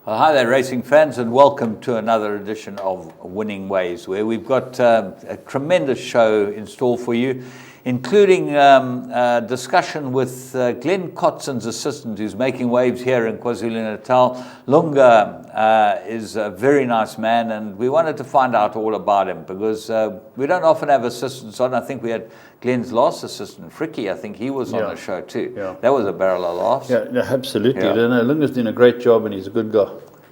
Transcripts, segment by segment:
Well, hi there, racing fans, and welcome to another edition of Winning Ways, where we've got a tremendous show in store for you, including a discussion with Glenn Cotson's assistant, who's making waves here in KwaZulu-Natal. Lunga is a very nice man, and we wanted to find out all about him because we don't often have assistants on. I think we had Glenn's last assistant, Fricky. I think he was on the show too. Yeah. That was a barrel of laughs. Yeah, absolutely. Yeah. No, Lunga's doing a great job, and he's a good guy.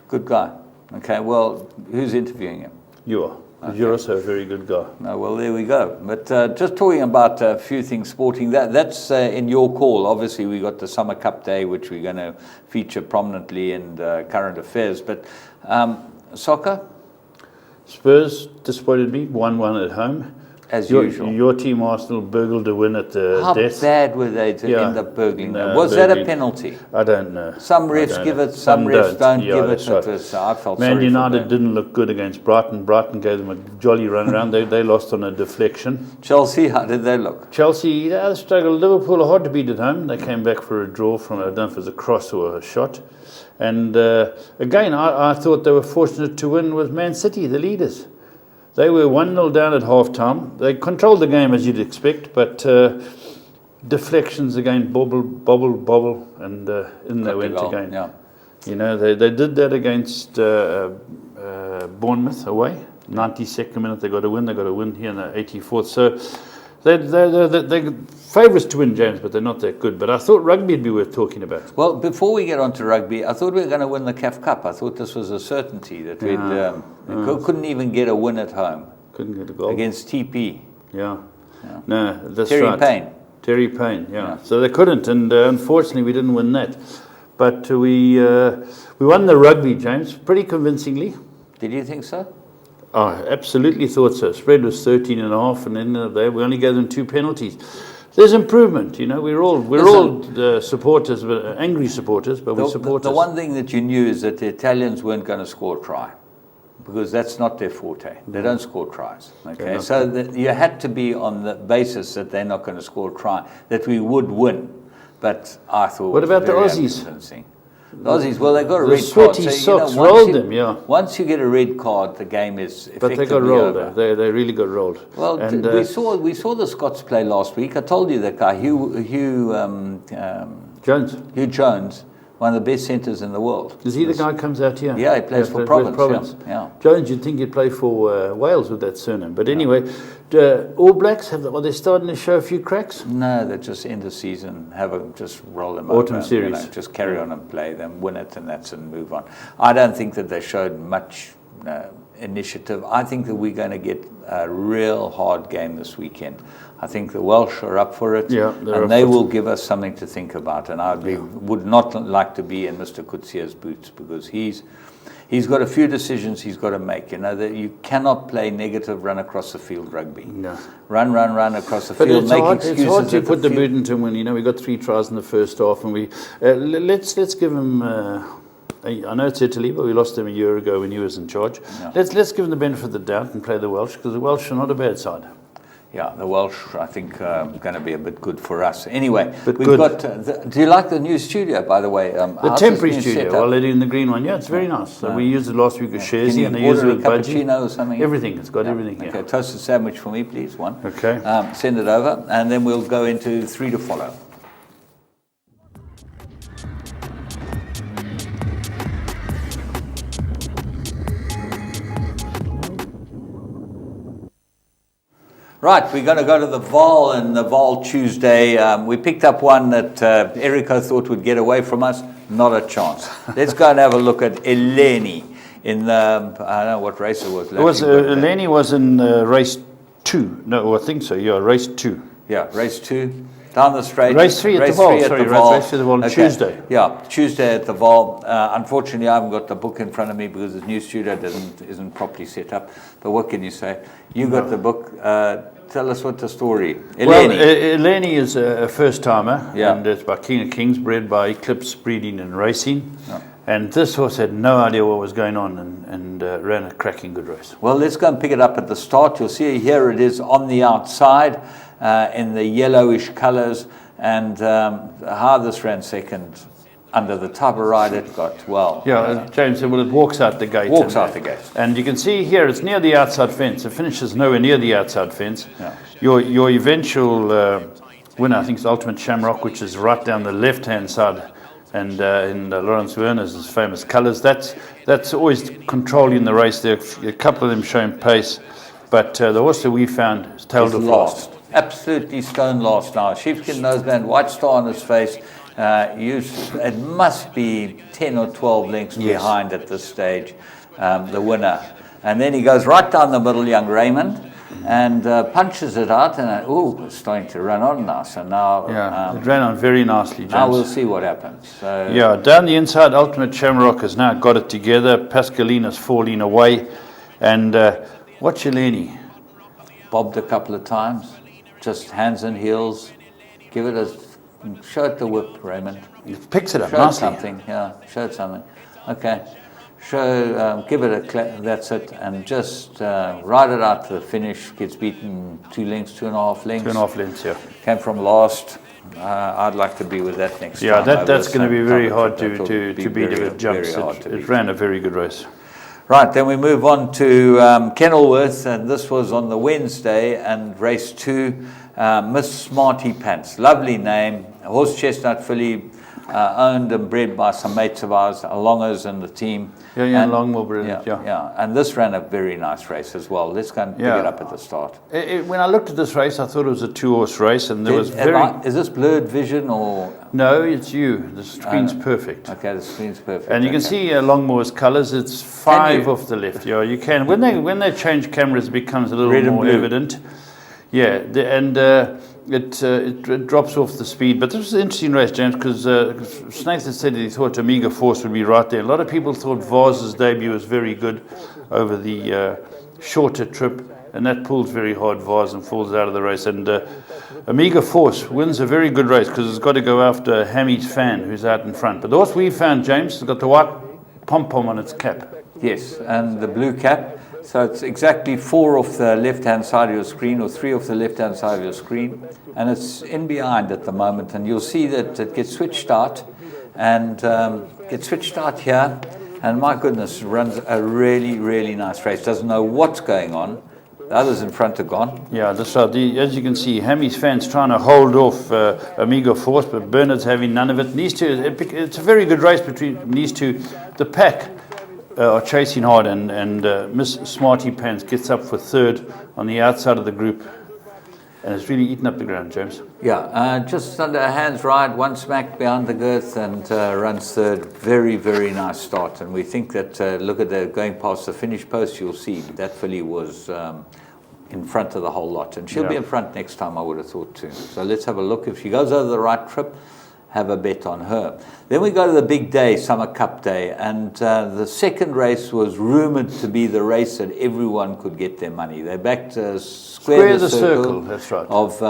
Good guy. Okay, well, who's interviewing him? You are. Okay. You're also a very good guy. No, well, there we go. But just talking about a few things sporting, that's in your call. Obviously, we got the Summer Cup Day, which we're going to feature prominently in current affairs. But soccer? Spurs disappointed me, 1-1 at home. As usual. Your team, Arsenal, burgled a win at the death. How bad were they to end up burgling them? Was that a penalty? I don't know. Some refs give it, some refs don't give it. Right. I felt Man sorry United for them. didn't look good against Brighton. Brighton gave them a jolly run around. They lost on a deflection. Chelsea, how did they look? Chelsea, they struggled. Liverpool are hard to beat at home. They came back for a draw from, I don't know if it was a cross or a shot. And again, I thought they were fortunate to win with Man City, the leaders. They were 1-0 down at half-time. They controlled the game as you'd expect, but deflections again, bobble, and in they went again. Yeah. You know, they did that against Bournemouth away. 92nd minute they got a win. They got a win here in the 84th. So they're favourites to win, James, but they're not that good. But I thought rugby would be worth talking about. Well, before we get on to rugby, I thought we were going to win the CAF Cup. I thought this was a certainty that we couldn't even get a win at home. Couldn't get a goal. Against TP. Yeah. No, that's Terry right. Payne. Terry Payne, yeah. So they couldn't, and unfortunately we didn't win that. But we won the rugby, James, pretty convincingly. Did you think so? I absolutely thought so. Spread was 13.5, and then we only gave them 2 penalties. There's improvement, you know. We're all supporters, angry supporters, but we're supporters. The one thing that you knew is that the Italians weren't going to score a try, because that's not their forte. They don't score tries. Okay, so you had to be on the basis that they're not going to score a try, that we would win. But I thought. What about the Aussies? The Aussies, well, they got a red card. The sweaty socks rolled them, yeah. Once you get a red card, the game is effectively But they got rolled. over. They really got rolled. Well, and, we saw the Scots play last week. I told you that guy, Hugh Jones. Hugh Jones, one of the best centres in the world. Is he the guy who comes out here? Yeah, he plays for Province. Yeah. Jones, you'd think he'd play for Wales with that surname. But anyway, All Blacks, are they starting to show a few cracks? No, they're just end of season, just roll them Autumn over, series. Just carry on and play them, win it, and move on. I don't think that they showed much initiative. I think that we're going to get a real hard game this weekend. I think the Welsh are up for it, and they will give us something to think about. And I would not like to be in Mr. Kutsia's boots, because he's got a few decisions he's got to make. You know, that you cannot play negative run across the field rugby. No. Run across the field, make excuses. It's hard to put the boot into him when, you know, we got 3 tries in the first half, and we let's give him. I know it's Italy, but we lost them a year ago when he was in charge. Yeah. Let's give him the benefit of the doubt and play the Welsh, because the Welsh are not a bad side. Yeah, the Welsh, I think, going to be a bit good for us. Anyway, we've got. Do you like the new studio, by the way? The temporary studio, well, they're doing the green one. Yeah, it's very nice. So we used it last week with Shazy, and they used it with Budgie. Cappuccino or something? Everything. It's got everything here. Okay, toasted sandwich for me, please. One. Okay. Send it over, and then we'll go into 3 to follow. Right, we're going to go to the Val and the Val Tuesday. We picked up one that Erico thought would get away from us. Not a chance. Let's go and have a look at Eleni in the, I don't know what race it was. Eleni was in race 2. No, I think so. Yeah, race 2. Yeah, race 2. Down the straight. Race 3 at the Val. Sorry, race 3 at the Val. Tuesday. Yeah, Tuesday at the Val. Unfortunately, I haven't got the book in front of me because the new studio isn't properly set up. But what can you say? You got the book. Tell us what the story. Eleni. Well, Eleni is a first-timer, Yeah. and it's by King of Kings, bred by Eclipse Breeding and Racing. Yeah. And this horse had no idea what was going on and ran a cracking good race. Well, let's go and pick it up at the start. You'll see here it is on the outside in the yellowish colours, and how this ran second under the type of ride it got. Well, James said, well, it walks out the gate. Walks out the gate. And you can see here, it's near the outside fence. It finishes nowhere near the outside fence. Yeah. Your eventual winner, I think, is Ultimate Shamrock, which is right down the left-hand side. And in Lawrence Werner's famous colours. That's always controlling the race. There are a couple of them showing pace. But the horse that we found is tailed off last. Absolutely stone last now. Sheepskin noseband, white star on his face. It must be 10 or 12 lengths behind at this stage, the winner. And then he goes right down the middle, young Raymond, and punches it out. And it's starting to run on now. So now, it ran on very nicely, James. Now we'll see what happens. So, down the inside, Ultimate Shamrock has now got it together. Pascalina's falling away, and what's Yeleni? Bobbed a couple of times, just hands and heels. Show it the whip, Raymond. He picks it up Show nicely. Something, show it something. Okay. Give it a that's it, and just ride it out to the finish. Gets beaten 2 lengths, 2.5 lengths. 2.5 lengths, yeah. Came from last. I'd like to be with that next time. That's going to be very hard to beat if it jumps. It ran a very good race. Right, then we move on to Kenilworth, and this was on the Wednesday, and race 2, Miss Smarty Pants. Lovely name, horse chestnut filly, owned and bred by some mates of ours, Longers and the team. And Longmore brilliant, and this ran a very nice race as well. Let's go and pick it up at the start. When I looked at this race, I thought it was a 2-horse race, and there was Is this blurred vision or? No, it's you. The screen's perfect. Okay, the screen's perfect. And you can see Longmore's colours. It's 5 off the left. Yeah, you can. When they change cameras, it becomes a little more evident. Yeah, it drops off the speed. But this was an interesting race, James, because Snathan said that he thought Omega Force would be right there. A lot of people thought Vaz's debut was very good over the shorter trip, and that pulls very hard Vaz and falls out of the race. And Omega Force wins a very good race because it's got to go after Hammy's Fan, who's out in front. But the horse we found, James, has got the white pom-pom on its cap. Yes, and the blue cap. So it's exactly 4 off the left-hand side of your screen, or 3 off the left-hand side of your screen, and it's in behind at the moment. And you'll see that it gets switched out, and gets switched out here. And my goodness, runs a really, really nice race. Doesn't know what's going on. The others in front are gone. Yeah, that's right. As you can see, Hammy's Fan's trying to hold off Omega Force, but Bernard's having none of it. And these two, it's a very good race between these two. The pack are chasing hard, and Miss Smarty Pants gets up for 3rd on the outside of the group, and it's really eaten up the ground, James. Yeah, just under her hands ride, 1 smack behind the girth, and runs 3rd. Very, very nice start. And we think that, look at the going past the finish post, you'll see that filly was in front of the whole lot, and she'll be in front next time, I would have thought too. So let's have a look. If she goes over the right trip, have a bet on her. Then we go to the big day, Summer Cup Day, and the second race was rumoured to be the race that everyone could get their money. They backed Square the Circle, that's right, of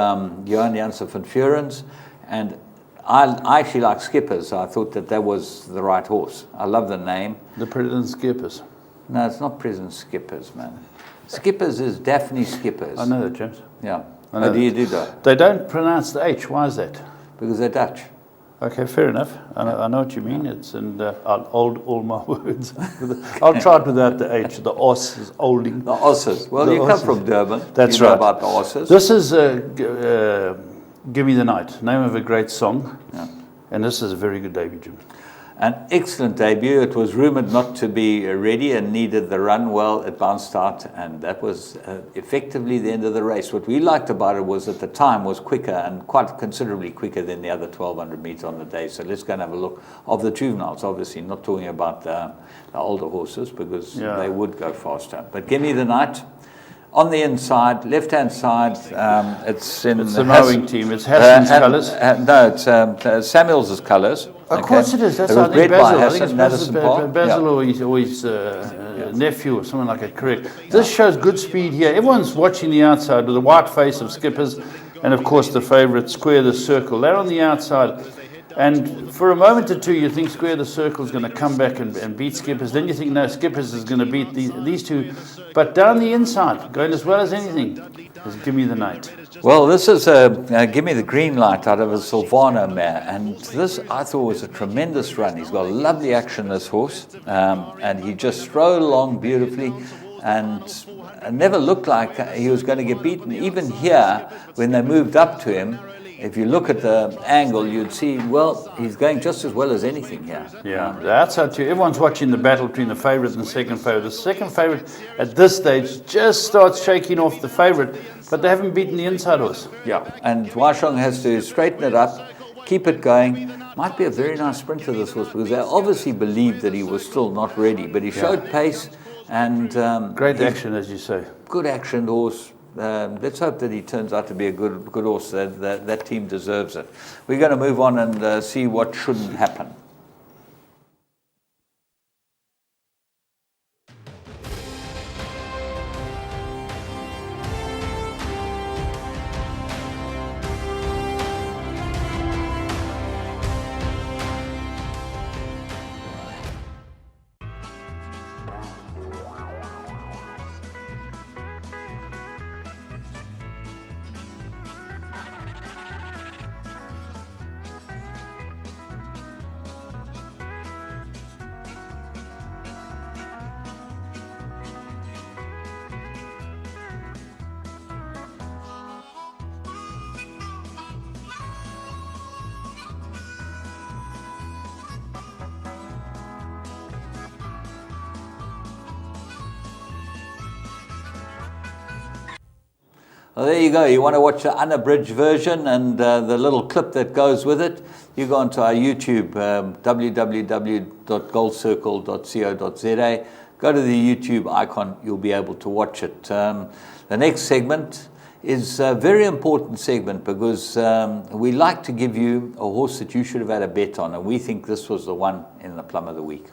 Johan Janssen van Furens, and I actually like Skippers. I thought that was the right horse. I love the name. The President Skippers. No, it's not President Skippers, man. Skippers is Daphne Skippers. I know that, James. Yeah. How do you do that? They don't pronounce the H. Why is that? Because they're Dutch. Okay, fair enough. I know what you mean. It's in all my words. I'll try it without the H. The os is olding. The osses. Well, you come from Durban. That's you know right. About the osses. This is Give Me the Night, name of a great song. Yeah. And this is a very good debut, Jim. An excellent debut. It was rumoured not to be ready and needed the run. Well, it bounced out, and that was effectively the end of the race. What we liked about it was that the time was quicker, and quite considerably quicker than the other 1,200 metres on the day. So let's go and have a look of the juveniles, obviously, not talking about the older horses, because they would go faster. But Give Me the Night. On the inside, left-hand side, it's the mowing team. It's Hassan's colours. No, it's Samuel's colours. Of course it is. That's it was bred by Hassan, Basil or his nephew or something like that, correct. This shows good speed here. Everyone's watching the outside with the white face of Skippers, and of course the favourite, Square the Circle. They're on the outside. And for a moment or two, you think Square the Circle is going to come back and beat Skippers. Then you think, no, Skippers is going to beat these two. But down the inside, going as well as anything, is Give Me the Night. Well, this is give me the green light out of a Silvano mare, and this I thought was a tremendous run. He's got lovely action, this horse, and he just strode along beautifully, and never looked like he was going to get beaten. Even here, when they moved up to him, if you look at the angle, you'd see, well, he's going just as well as anything here. Yeah, that's how too. Everyone's watching the battle between the favourite and the second favourite. The second favourite at this stage just starts shaking off the favourite, but they haven't beaten the inside horse. Yeah, and Washong has to straighten it up, keep it going. Might be a very nice sprinter, this horse, because they obviously believed that he was still not ready, but he showed pace and great action, as you say. Good action horse. Let's hope that he turns out to be a good horse. That team deserves it. We're going to move on and see what shouldn't happen. Well, there you go. You want to watch the unabridged version and the little clip that goes with it, you go onto our YouTube, www.goldcircle.co.za. Go to the YouTube icon, you'll be able to watch it. The next segment is a very important segment because we like to give you a horse that you should have had a bet on, and we think this was the one in the Plum of the Week.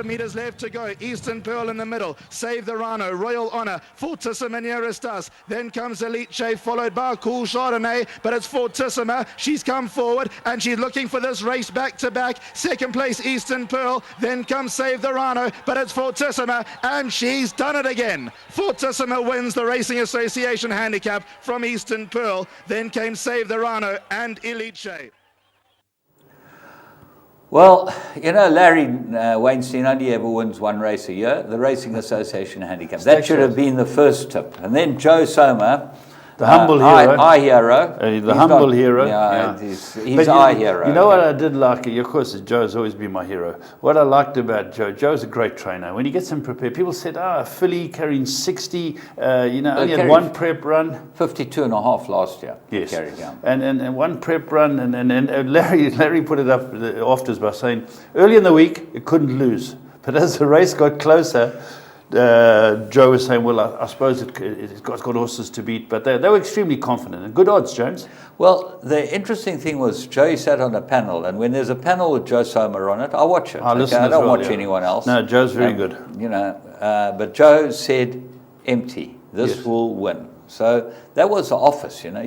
Meters left to go. Eastern Pearl in the middle. Save the Rhino. Royal Honor. Fortissima nearest us. Then comes Elite Shea, followed by a Cool Chardonnay, but it's Fortissima. She's come forward and she's looking for this race back to back. Second place Eastern Pearl. Then comes Save the Rhino, but it's Fortissima and she's done it again. Fortissima wins the Racing Association handicap from Eastern Pearl. Then came Save the Rhino and Elite Shea. Well, you know, Larry Weinstein only ever wins one race a year, the Racing Association handicap. That should have been the first tip. And then Joe Sommer, the humble hero. Our hero. The humble hero. Yeah, he's our hero. You know what I did like? Of course, Joe's always been my hero. What I liked about Joe's a great trainer. When he gets him prepared, people said, a filly carrying 60, only had one prep run. 52.5 last year. Yes. Carried down. And one prep run. And Larry put it up after by saying, early in the week, it couldn't lose. But as the race got closer, Joe was saying, well, I suppose it's got horses to beat, but they were extremely confident and good odds, James. Well, the interesting thing was Joe sat on a panel, and when there's a panel with Joe Sommer on it, I watch it. I don't watch anyone else. No, Joe's very good. You know, but Joe said, empty. This will win. So that was the office, you know.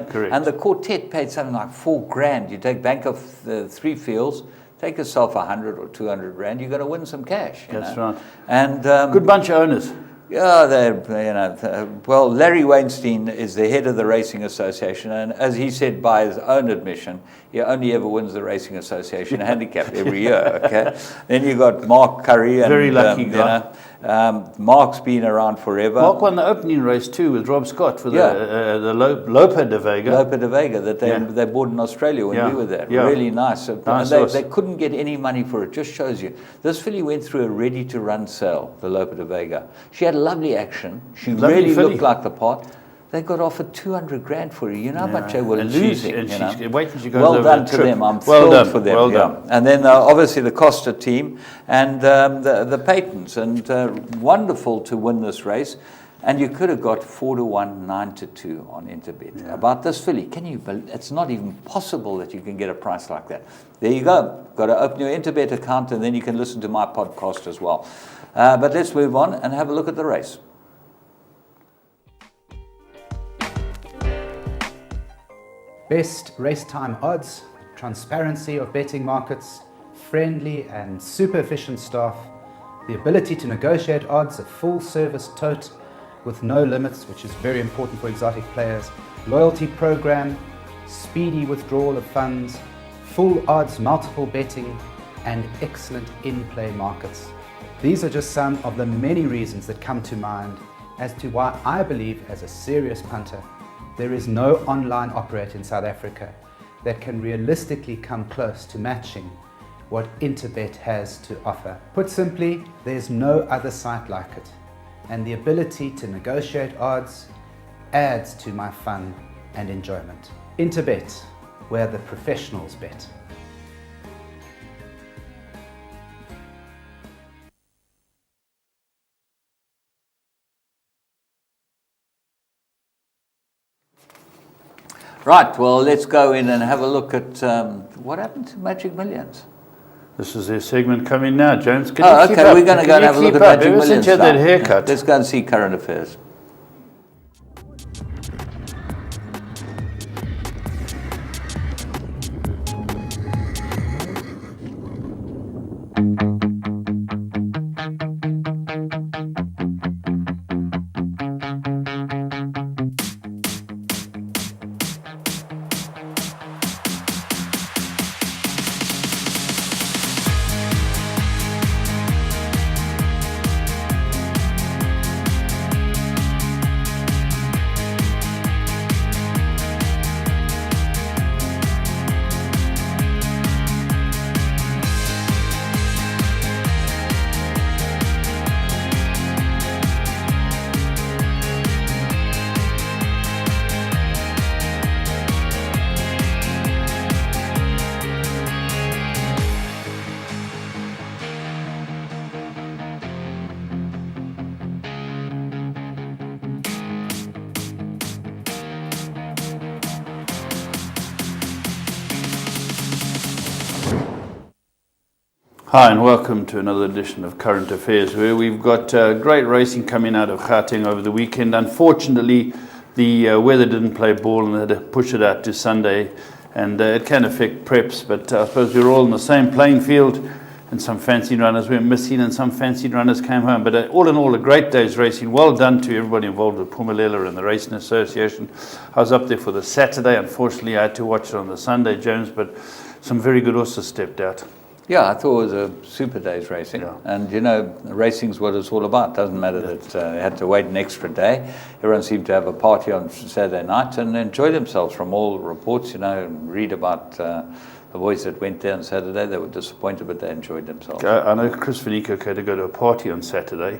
Correct. And the quartet paid something like $4,000. You take bank of 3 fields. Take yourself 100 or 200 rand. You're going to win some cash. That's right. And good bunch of owners. Yeah, well, Larry Weinstein is the head of the Racing Association, and as he said by his own admission, he only ever wins the Racing Association handicap every year. Okay, then you got Mark Curry, and very lucky guy. Mark's been around forever. Mark won the opening race too with Rob Scott for the Lopa de Vega. Lopa de Vega that they bought in Australia when we were there. Yeah. Really nice. Nice they couldn't get any money for it. Just shows you. This filly went through a ready-to-run sale, the Lopa de Vega. She had lovely action. She really looked like the part. They got offered 200 grand for her. You know how much they were losing. Wait till she goes well over done the to trip. them. I'm thrilled for them. Well done. And then obviously the Costa team and the Paytons. And wonderful to win this race. And you could have got 4-1, 9-2 on Interbet. Yeah. About this filly, it's not even possible that you can get a price like that. There you go. Got to open your Interbet account, and then you can listen to my podcast as well. But let's move on and have a look at the race. Best race time odds, transparency of betting markets, friendly and super efficient staff, the ability to negotiate odds, a full service tote with no limits, which is very important for exotic players, loyalty program, speedy withdrawal of funds, full odds multiple betting, and excellent in-play markets. These are just some of the many reasons that come to mind as to why I believe, as a serious punter, there is no online operator in South Africa that can realistically come close to matching what Interbet has to offer. Put simply, there's no other site like it, and the ability to negotiate odds adds to my fun and enjoyment. Interbet, where the professionals bet. Right, well, let's go in and have a look at what happened to Magic Millions. This is their segment coming now, James. Can Oh, you keep okay, up? we're going to go and have a look at Magic Ever Millions since you had that now. haircut. Let's go and see current affairs. Hi and welcome to another edition of Current Affairs, where we've got great racing coming out of Gauteng over the weekend. Unfortunately, the weather didn't play ball and they had to push it out to Sunday, and it can affect preps, but I suppose we're all in the same playing field, and some fancy runners were missing and some fancy runners came home. But all in all, a great day's racing. Well done to everybody involved with Pumalela and the Racing Association. I was up there for the Saturday. Unfortunately, I had to watch it on the Sunday, James, but some very good horses stepped out. Yeah, I thought it was a super day's racing. Yeah. And, you know, racing's what it's all about. Doesn't matter that they had to wait an extra day. Everyone seemed to have a party on Saturday night and enjoy themselves from all reports, you know, and read about the boys that went there on Saturday. They were disappointed, but they enjoyed themselves. I know Chris Vanico had to go to a party on Saturday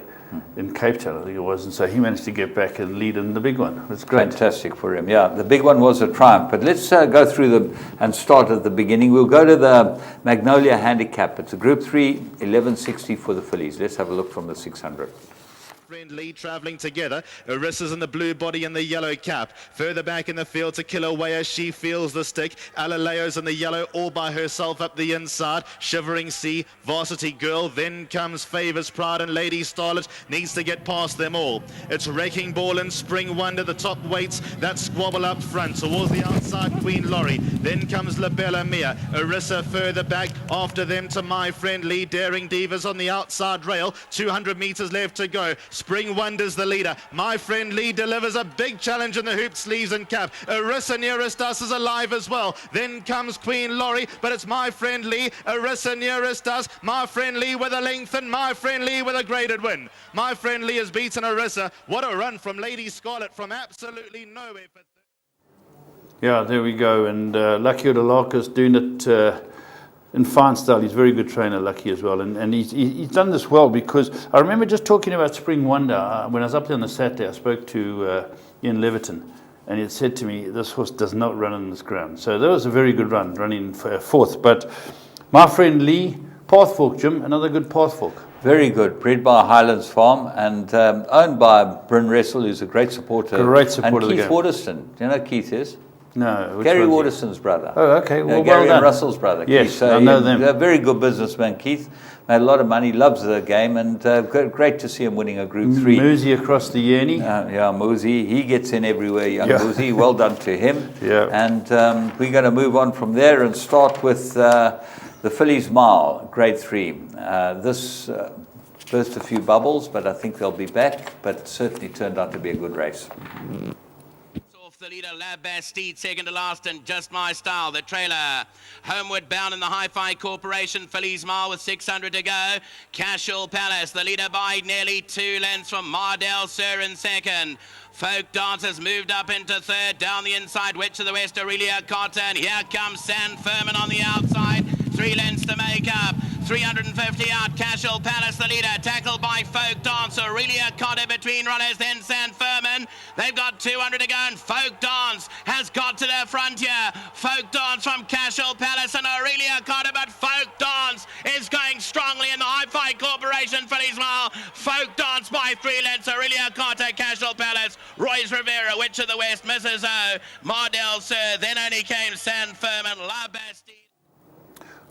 in Cape Town, I think it was, and so he managed to get back and lead in the big one. It's great. Fantastic for him. Yeah, the big one was a triumph. But let's go through them and start at the beginning. We'll go to the Magnolia Handicap. It's a Group 3, 1160 for the fillies. Let's have a look from the 600. Friendly travelling together. Arissa's in the blue body and the yellow cap. Further back in the field to Kilauea, she feels the stick. Alileo's in the yellow all by herself up the inside. Shivering Sea, Varsity Girl. Then comes Favours Pride and Lady Starlet. Needs to get past them all. It's Wrecking Ball and Spring Wonder, the top weights that squabble up front. Towards the outside, Queen Laurie. Then comes La Bella Mia. Arissa further back. After them to My Friendly. Daring Divas on the outside rail. 200 metres left to go. Spring Wonder's the leader. My Friend Lee delivers a big challenge in the hoop sleeves and cap. Arissa Nearest Us is alive as well. Then comes Queen Laurie, but it's My Friend Lee. Arissa Nearest Us. My Friend Lee with a length and My Friend Lee with a graded win. My Friend Lee has beaten Arissa. What a run from Lady Scarlet from absolutely no effort. Yeah, there we go. And Lucky Odelaka's doing it in fine style. He's a very good trainer, Lucky, as well. And he's done this well, because I remember just talking about Spring Wonder. When I was up there on the Saturday, I spoke to Ian Leverton, and he had said to me, this horse does not run on this ground. So that was a very good run, running fourth. But My Friend Lee, Pathfork, Jim, another good Pathfork. Very good. Bred by Highlands Farm and owned by Bryn Russell, who's a great supporter. Great supporter and of the Keith game. Waterston. Do you know who Keith is? No. which Gary one's he? Waterston's brother. Oh, okay. Well, Gary well done. and Russell's brother. Yes, Keith. So I know them. A very good businessman, Keith. Made a lot of money, loves the game, and great to see him winning a Group 3. Moosey across the Yerney. Yeah, Moosey. He gets in everywhere, young Yeah. Moosey. Well done to him. Yeah. And we're going to move on from there and start with the Fillies Mile, Grade 3. This burst a few bubbles, but I think they'll be back, but certainly turned out to be a good race. The leader, La Bastide, second to last, and Just My Style. The trailer, Homeward Bound in the Hi-Fi Corporation. Fillies Mile with 600 to go. Casual Palace, the leader by nearly 2 lengths from Mardell Sir in second. Folk Dancers moved up into third. Down the inside, Witch of the West, Aurelia Cotton. Here comes San Furman on the outside. 3 lengths to make up. 350 out, Casual Palace the leader, tackled by Folk Dance, Aurelia Cotter between runners, then San Furman. They've got 200 to go, and Folk Dance has got to the frontier. Folk Dance from Casual Palace and Aurelia Cotter, but Folk Dance is going strongly in the Hi-Fi Corporation Fillies Mile. Folk Dance by 3 lengths, Aurelia Cotter, Casual Palace, Royce Rivera, Witch of the West, Mrs. O, Mardell Sir, then only came San Furman, La Bastide.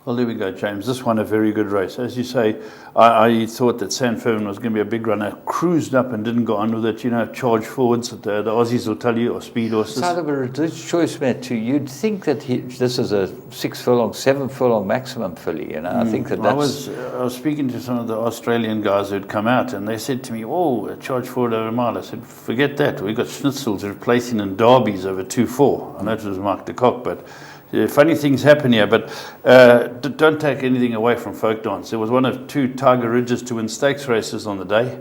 Well, there we go, James. This one a very good race. As you say, I thought that San Furman was going to be a big runner. Cruised up and didn't go on with it. You know, charge forwards. The Aussies will tell you, or speed horses. It's out of a ridiculous choice, Matt, too. You'd think that this is a 6 furlong, 7 furlong maximum filly. You know, I think that's. I was speaking to some of the Australian guys who'd come out, and they said to me, "Oh, charge forward over a mile." I said, "Forget that. We got schnitzels replacing in derbies over 2-4." And that was Mark de Kock, but. Funny things happen here, but don't take anything away from Folk Dance. There was one of 2 Tiger Ridges to win stakes races on the day,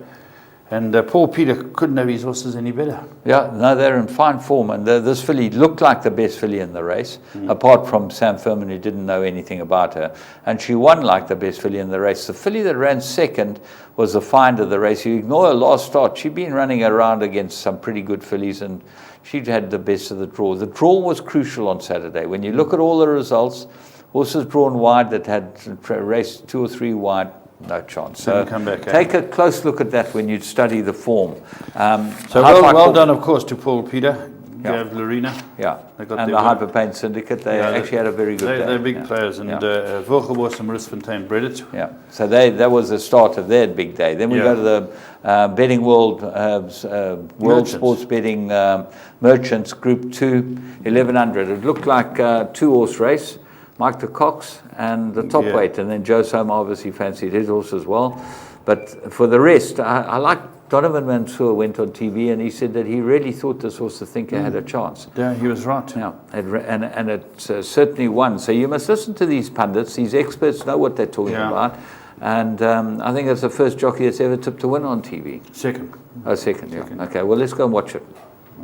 and Paul Peter couldn't have his horses any better. Yeah, no, they're in fine form, and this filly looked like the best filly in the race, apart from Sam Furman, who didn't know anything about her, and she won like the best filly in the race. The filly that ran second was the find of the race. You ignore her last start, she'd been running around against some pretty good fillies, and she'd had the best of the draw. The draw was crucial on Saturday. When you look at all the results, horses drawn wide that had raced 2 or 3 wide, no chance. So come back, take a close look at that when you study the form. So well done, of course, to Paul Peter, Yeah. Gav Lorena. Yeah, They got and their the work. Hyperpain Syndicate, they actually had a very good day. They're big Yeah. players, and Yeah. Vorgebos and Marisfontein bred it. Yeah, so that was the start of their big day. Then we Yeah. go to the Betting World World Merchants. Sports Betting Merchants Group 2, 1100. It looked like a 2-horse race. Mike de Cox and the top Yeah. weight, and then Joe Soma obviously fancied his horse as well. But for the rest, I like Donovan Mansour went on TV and he said that he really thought this horse, the Thinker, had a chance. Yeah, he was right. Yeah, and it certainly won. So you must listen to these pundits. These experts know what they're talking Yeah. about. And I think it's the first jockey that's ever tipped to win on TV. Second. Oh, second, yeah. Okay, well, let's go and watch it.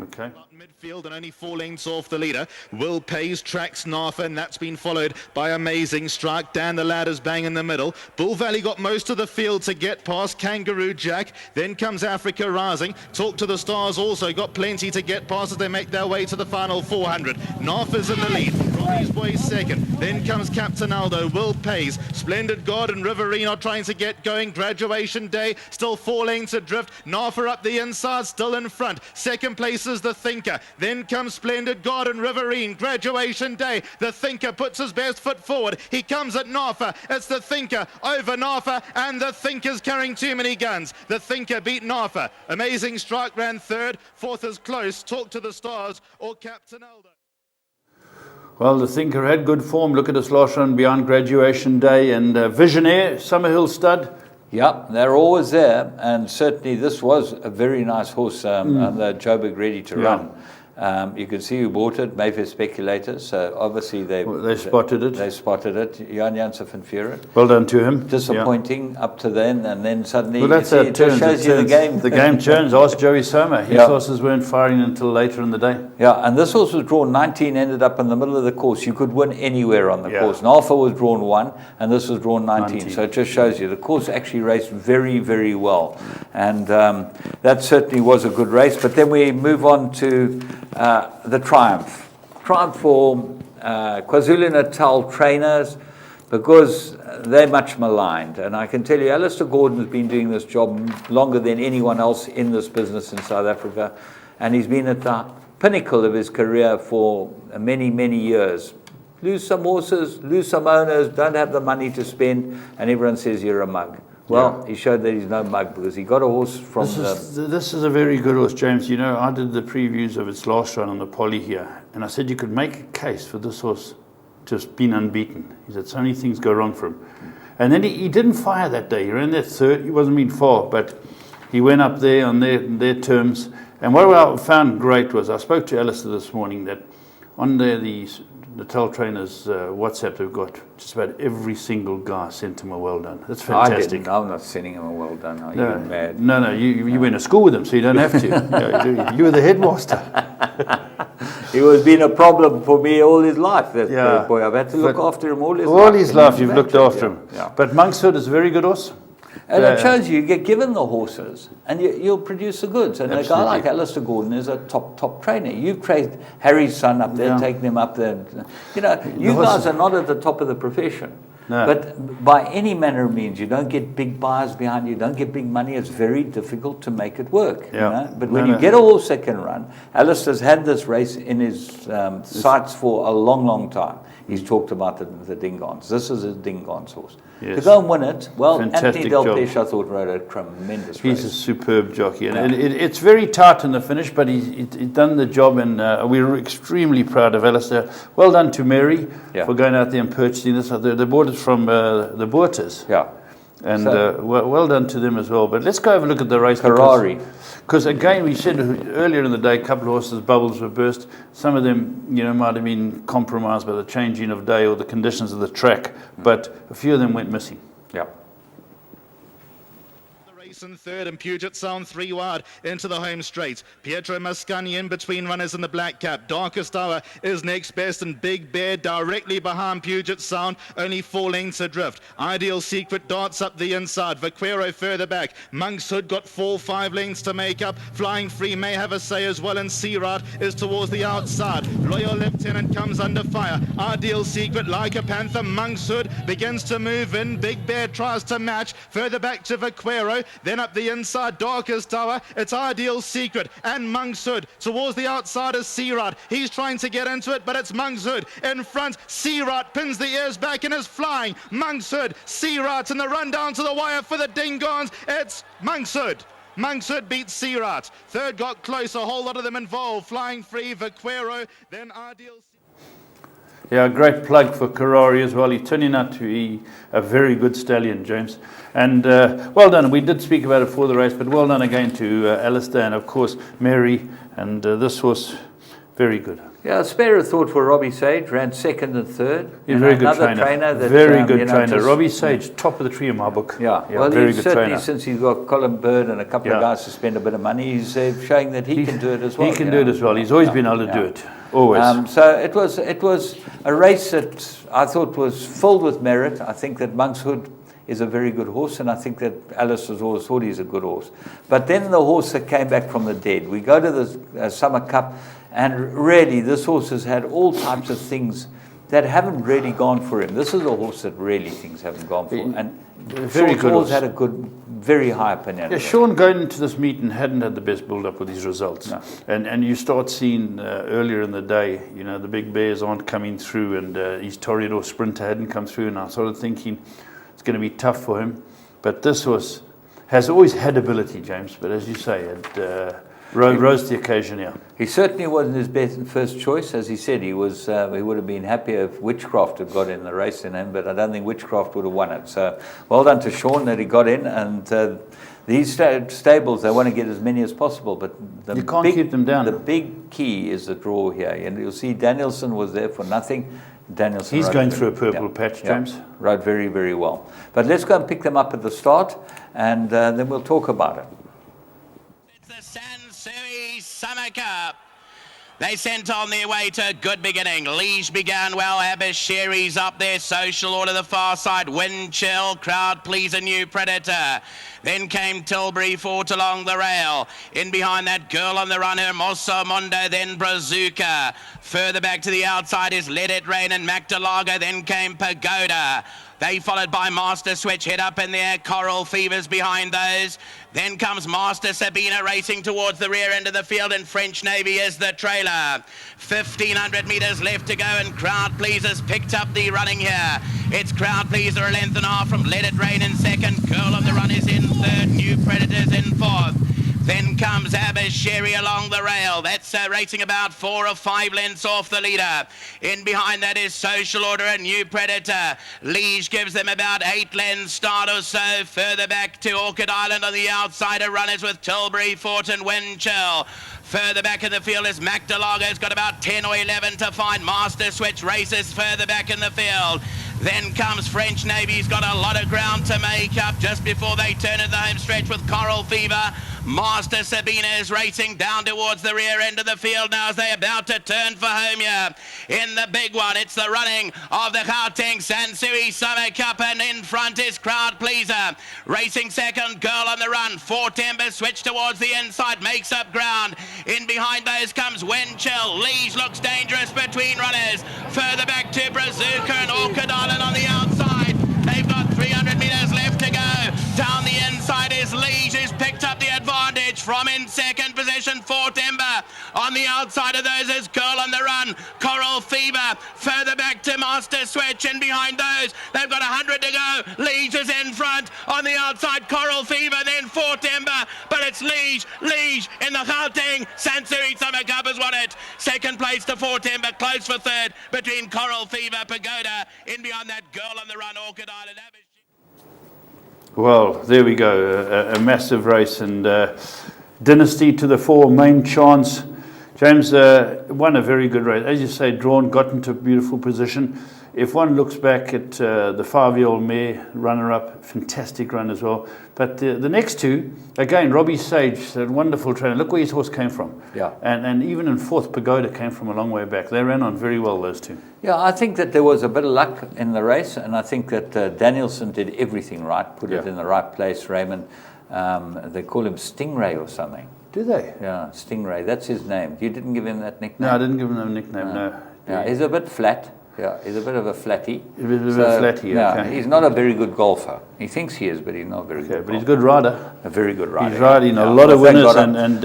Okay. Midfield and only 4 lengths off the leader. Will Pays tracks Nafa, and that's been followed by Amazing Strike. Dan the Ladder's bang in the middle. Bull Valley got most of the field to get past Kangaroo Jack. Then comes Africa Rising. Talk to the Stars also got plenty to get past as they make their way to the final 400. Nafa's in the lead. Ronnie's Boy second. Then comes Captain Aldo. Will Pays. Splendid God and Riverine are trying to get going. Graduation Day. Still 4 lengths adrift. Nafa up the inside. Still in front. Second place is the Thinker. Then comes Splendid God and Riverine. Graduation Day. The Thinker puts his best foot forward. He comes at Nafa. It's the Thinker over Nafa, and the Thinker's carrying too many guns. The Thinker beat Nafa. Amazing Strike ran third. Fourth is close. Talk to the Stars or Captain Aldo. Well, the Thinker had good form. Look at his last run beyond Graduation Day, and Visionaire, Summerhill stud. Yeah, they're always there, and certainly this was a very nice horse, and the Joburg ready to run. You can see who bought it, Mayfair Speculators, so obviously they spotted it. They spotted it, Jan Janssen van Vuren. Well done to him. Disappointing up to then, and then suddenly Well, that's it just shows you the game. The game turns. Ask Joey Soma. His Yeah. horses weren't firing until later in the day. Yeah, and this horse was drawn 19, ended up in the middle of the course. You could win anywhere on the Yeah. course. Alpha was drawn 1, and this was drawn 19. 19. So it just shows you the course actually raced very, very well. And that certainly was a good race. But then we move on to the Triumph. Triumph for KwaZulu-Natal trainers, because they're much maligned. And I can tell you, Alistair Gordon has been doing this job longer than anyone else in this business in South Africa, and he's been at the pinnacle of his career for many, many years. Lose some horses, lose some owners, don't have the money to spend, and everyone says you're a mug. Well, he showed that he's no mug, because he got a horse from This is a very good horse, James. You know, I did the previews of its last run on the Poly here, and I said you could make a case for this horse to have been unbeaten. He said so many things go wrong for him. And then he didn't fire that day. He ran that third. He wasn't being far, but he went up there on their terms. And what I found great was, I spoke to Alistair this morning, that on there the Natal Trainers WhatsApp they've got, just about every single guy sent him a well done. That's fantastic. I'm not sending him a well done. Are you mad? No, you went to school with him, so you don't have to. You were the headmaster. He was been a problem for me all his life, that boy. I've had to look after him all his life. All his life you've looked after him. Yeah. But Monkshood is a very good horse. And it shows you get given the horses and you'll produce the goods. And absolutely. A guy like Alistair Gordon is a top trainer. You've trained Harry's son up there, taken him up there. You know, you guys are not at the top of the profession. No. But by any manner of means, you don't get big buyers behind you, don't get big money. It's very difficult to make it work. Yeah. You know? But when you get a horse that can run, Alistair's had this race in his sights for a long, long time. He's talked about the Dingons. This is a Dingons horse. Yes. To go and win it, well, fantastic Anthony Delpeche, I thought, rode a tremendous race. He's a superb jockey. And it's very tight in the finish, but he's done the job, and we're extremely proud of Alistair. Well done to Mary for going out there and purchasing this. They bought it from the Boerters. Yeah. And well done to them as well. But let's go have a look at the race. Ferrari. Because again, we said earlier in the day, a couple of horses' bubbles were burst. Some of them, might have been compromised by the changing of day or the conditions of the track. But a few of them went missing. Yeah. In third, and Puget Sound 3 wide into the home straight. Pietro Mascagni in between runners in the black cap. Darkest Hour is next best, and Big Bear directly behind Puget Sound, only 4 lengths adrift. Ideal Secret darts up the inside. Vaquero further back. Monkshood got 4-5 lengths to make up. Flying Free may have a say as well, and Searat is towards the outside. Loyal Lieutenant comes under fire. Ideal Secret like a panther. Monkshood begins to move in. Big Bear tries to match. Further back to Vaquero. Then up the inside, Darkest Tower, it's Ideal Secret and Monkshood. Towards the outside is Searat. He's trying to get into it, but it's Monkshood in front. Searat pins the ears back and is flying. Monkshood, Searat, and the run down to the wire for the Dingons. It's Monkshood. Monkshood beats Searat. Third got close, a whole lot of them involved. Flying Free, Vaquero, then Ideal Secret. Yeah, great plug for Karari as well. He's turning out to be a very good stallion, James. And well done. We did speak about it before the race, but well done again to Alistair and, of course, Mary. And this horse, very good. Yeah, spare a thought for Robbie Sage, ran second and third. He's a very good trainer. Very good trainer. Robbie Sage, top of the tree in my book. Yeah, well, very good trainer. Since he's got Colin Bird and a couple of guys to spend a bit of money, he's showing that he can do it as well. He can do it as well. He's always been able to do it. Always. So it was a race that I thought was filled with merit. I think that Monkshood is a very good horse, and I think that Alice's horse thought he's a good horse. But then the horse that came back from the dead, we go to the Summer Cup, and really this horse has had all types of things that haven't really gone for him. This is a horse that really things haven't gone for him. And very good horse. Had a good, very high opinion. Yeah, Sean going into this meeting hadn't had the best build-up with his results. No. And you start seeing earlier in the day, the big bears aren't coming through, and his Toreador Sprinter hadn't come through, and I started thinking it's going to be tough for him. But this horse has always had ability, James, but as you say, it rose to the occasion here. He certainly wasn't his best first choice. As he said, he would have been happier if Witchcraft had got in the race in him, but I don't think Witchcraft would have won it. So well done to Sean that he got in, and these stables, they want to get as many as possible, but you can't keep them down. The big key is the draw here, and you'll see Danielson was there for nothing. Danielson, he's going through a purple patch, James. Rode very, very well. But let's go and pick them up at the start, and then we'll talk about it. It's the Sansui Summer Cup. They sent on their way to a good beginning. Liege began well. Abashiri's up there. Social Order the far side. Wind Chill. Crowd Pleaser New Predator. Then came Tilbury Fort along the rail. In behind that Girl on the Run, Hermoso Mondo, then Brazuca. Further back to the outside is Let It Rain and Magdalaga. Then came Pagoda. They followed by Master Switch, head up in the air. Coral Fever's behind those. Then comes Master Sabina racing towards the rear end of the field, and French Navy is the trailer. 1,500 metres left to go, and Crowd Pleaser's picked up the running here. It's Crowd Pleaser a length and a half from Let It Rain in second. Girl on the Run is in third. New Predators in fourth. Then comes Abashiri along the rail. That's racing about 4 or 5 lengths off the leader. In behind that is Social Order and New Predator. Liege gives them about 8 lengths start or so. Further back to Orchid Island on the outside are runners with Tilbury Fort and Wind Chill. Further back in the field is Magdalago's got about 10 or 11 to find. Master Switch races further back in the field. Then comes French Navy's got a lot of ground to make up just before they turn at the home stretch with Coral Fever. Master Sabina is racing down towards the rear end of the field now as they're about to turn for home here. In the big one, it's the running of the Gauteng Sansui Summer Cup, and in front is Crowd Pleaser. Racing second, Girl on the Run. Fort Ember switch towards the inside, makes up ground. In behind those comes Wind Chill. Liege looks dangerous between runners. Further back to Brazuca and Orchid Island on the outside. They've got 300 metres left to go. Down the inside is Liege, who's picked up the advantage from in second position. Fort Ember. On the outside of those is Girl on the Run. Coral Fever. Further back to Master Switch. And behind those, they've got 100 to go. Liege is in front. On the outside, Coral Fever, then Fort Ember. But it's Liege. Liege in the Gauteng Sansui Summer Cup has won it. Second place to Fort Ember. Close for third between Coral Fever, Pagoda. In behind that, Girl on the Run, Orchid Island. Well, there we go, a massive race, and Dynasty to the fore, Main Chance. James won a very good race. As you say, drawn, got into a beautiful position. If one looks back at the 5-year-old mare, runner-up, fantastic run as well. But the next two, again, Robbie Sage, a wonderful trainer. Look where his horse came from. Yeah. And even in fourth, Pagoda came from a long way back. They ran on very well, those two. Yeah, I think that there was a bit of luck in the race, and I think that Danielson did everything right, put it in the right place. Raymond, they call him Stingray or something. Do they? Yeah, Stingray, that's his name. You didn't give him that nickname? No, I didn't give him a nickname, no. Yeah, he's a bit flat. Yeah, he's a bit of a flatty. A bit of a flatty, yeah, okay. He's not a very good golfer. He thinks he is, but he's not very good. But he's a good rider. A very good rider. He's riding a lot of winners, and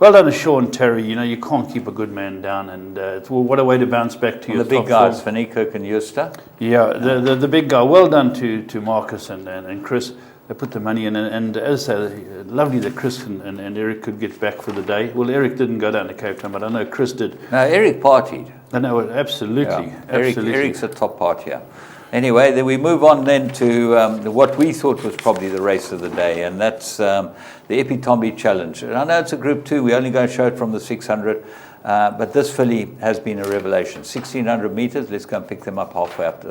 well done to Sean Terry. You know, you can't keep a good man down, and what a way to bounce back to your the big top guys, form. Van Niekerk and Justa. Yeah, the big guy. Well done to Marcus and Chris. They put the money in, and as I say, lovely that Chris and Eric could get back for the day. Well, Eric didn't go down to Cape Town, but I know Chris did. No, Eric partied. I know, absolutely. Yeah. Absolutely. Eric's a top partier. Anyway, then we move on then to what we thought was probably the race of the day, and that's the Epitombi Challenge. And I know it's a Group 2. We're only going to show it from the 600, but this filly has been a revelation. 1,600 metres. Let's go and pick them up halfway up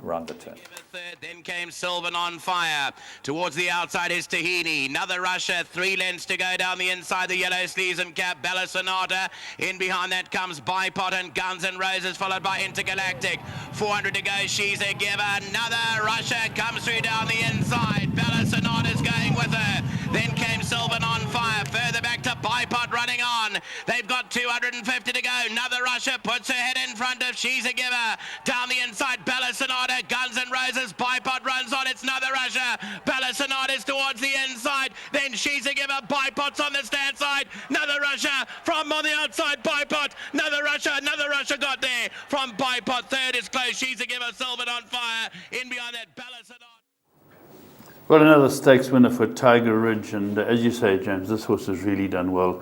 around the turn. Third, then came Sylvan on Fire. Towards the outside is Tahini. Another rusher, 3 lengths to go down the inside, the yellow sleeves and cap, Bella Sonata. In behind that comes Bipod and Guns N' Roses, followed by Intergalactic. 400 to go, She's a Giver. Another rusher comes through down the inside. Bella Sonata's going with her. Then came Sylvan on Fire. Further back to Bipod running on. They've got 250 to go. Another rusher puts her head in front of She's a Giver. Down the inside, Bella Sonata, Guns N' Roses. Bipod runs on, it's another rusher. Bella Sonata's towards the inside. Then She's a Giver. Bipod's on the stand side. Another rusher from on the outside. Bipod. Another rusher got there from Bipod. Third is close. She's a Giver. Sylvan on Fire. In behind that, Bella Sonata. Well, another stakes winner for Tiger Ridge, and as you say, James, this horse has really done well,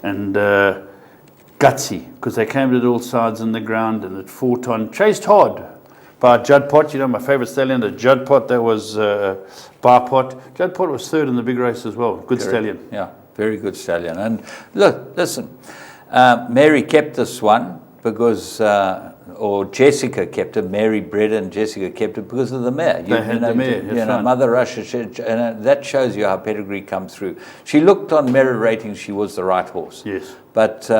and gutsy, because they came at all sides in the ground, and it fought on, chased hard by Judd Pot. You know, my favourite stallion, the Judd Pot, that was Bipod. Judd Pot was third in the big race as well. Good stallion. Yeah, very good stallion. And look, listen, Mary kept this one because... or Jessica kept it, Mary bred and Jessica kept it because of the mare. They had the mare, that's right. Mother Russia, and that shows you how pedigree comes through. She looked on merit ratings, she was the right horse. Yes. But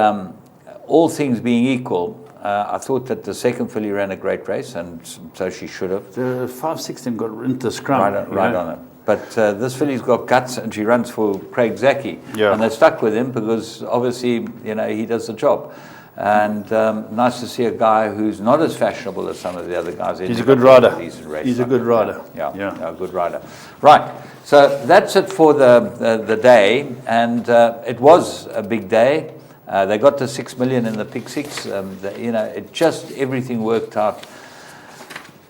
all things being equal, I thought that the second filly ran a great race, and so she should have. The 5-6 then got into the scrum. Right on it. But this filly's got guts, and she runs for Craig Zaki. Yeah. And they stuck with him because obviously, he does the job. And nice to see a guy who's not as fashionable as some of the other guys. He's a good rider. He's a good rider. Yeah, good rider. Right. So that's it for the day, and it was a big day. They got to 6 million in the pick six. It just everything worked out